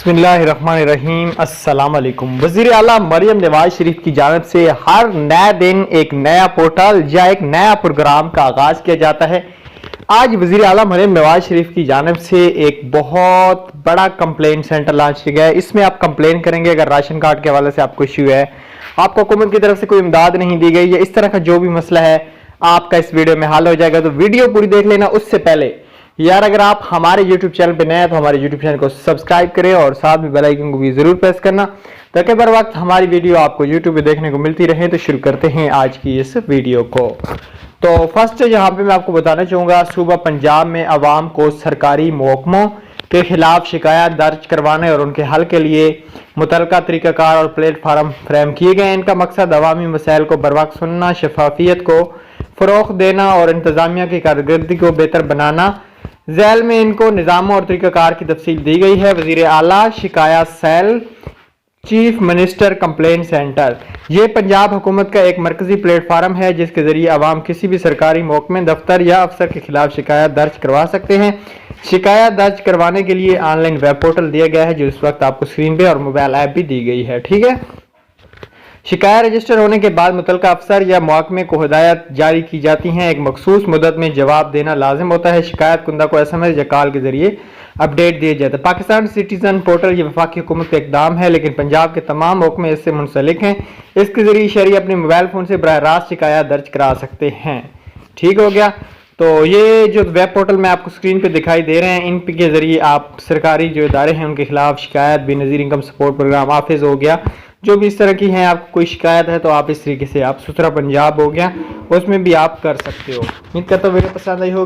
بسم اللہ الرحمن الرحیم۔ السلام علیکم۔ وزیر اعلیٰ مریم نواز شریف کی جانب سے ہر نئے دن ایک نیا پورٹل یا ایک نیا پروگرام کا آغاز کیا جاتا ہے۔ آج وزیر اعلیٰ مریم نواز شریف کی جانب سے ایک بہت بڑا کمپلین سینٹر لانچ کیا گیا ہے۔ اس میں آپ کمپلین کریں گے اگر راشن کارڈ کے حوالے سے آپ کو ایشو ہے، آپ کو حکومت کی طرف سے کوئی امداد نہیں دی گئی، یا اس طرح کا جو بھی مسئلہ ہے آپ کا اس ویڈیو میں حل ہو جائے گا۔ تو ویڈیو پوری دیکھ لینا۔ اس سے پہلے یار اگر آپ ہمارے یوٹیوب چینل پہ نئے ہیں تو ہمارے یوٹیوب چینل کو سبسکرائب کریں اور ساتھ میں بیل آئیکن کو بھی ضرور پریس کرنا تاکہ بر وقت ہماری ویڈیو آپ کو یوٹیوب پہ دیکھنے کو ملتی رہے۔ تو شروع کرتے ہیں آج کی اس ویڈیو کو۔ تو فرسٹ یہاں پہ میں آپ کو بتانا چاہوں گا، صوبہ پنجاب میں عوام کو سرکاری محکموں کے خلاف شکایات درج کروانے اور ان کے حل کے لیے متعلقہ طریقہ کار اور پلیٹ فارم فریم کیے گئے ہیں۔ ان کا مقصد عوامی مسائل کو بر وقت سننا، شفافیت کو فروغ دینا اور انتظامیہ کی کارکردگی کو بہتر بنانا۔ ذیل میں ان کو نظاموں اور طریقہ کار کی تفصیل دی گئی ہے۔ وزیر اعلیٰ شکایات cell, chief minister complaint center, یہ پنجاب حکومت کا ایک مرکزی پلیٹ فارم ہے جس کے ذریعے عوام کسی بھی سرکاری محکمے، دفتر یا افسر کے خلاف شکایات درج کروا سکتے ہیں۔ شکایات درج کروانے کے لیے آن لائن ویب پورٹل دیا گیا ہے جو اس وقت آپ کو اسکرین پہ، اور موبائل ایپ بھی دی گئی ہے، ٹھیک ہے۔ شکایت رجسٹر ہونے کے بعد متعلقہ افسر یا محکمے کو ہدایت جاری کی جاتی ہیں۔ ایک مخصوص مدت میں جواب دینا لازم ہوتا ہے۔ شکایت کنندہ کو SMS یا کال کے ذریعے اپڈیٹ دیے جاتے ہیں۔ پاکستان سٹیزن پورٹل یہ وفاقی حکومت کا اقدام ہے لیکن پنجاب کے تمام محکمے اس سے منسلک ہیں۔ اس کے ذریعے شہری اپنے موبائل فون سے براہ راست شکایات درج کرا سکتے ہیں، ٹھیک ہو گیا۔ تو یہ جو ویب پورٹل میں آپ کو اسکرین پہ دکھائی دے رہے ہیں، ان کے ذریعے آپ سرکاری جو ادارے ہیں ان کے خلاف شکایت، بے نظیر انکم سپورٹ پروگرام، آفس ہو گیا، جو بھی اس طرح کی ہیں آپ کو کوئی شکایت ہے تو آپ اس طریقے سے آپ ستھرا پنجاب ہو گیا اس میں بھی آپ کر سکتے ہو۔ امید کرتا ہوں ویڈیو پسند آئی ہوگی۔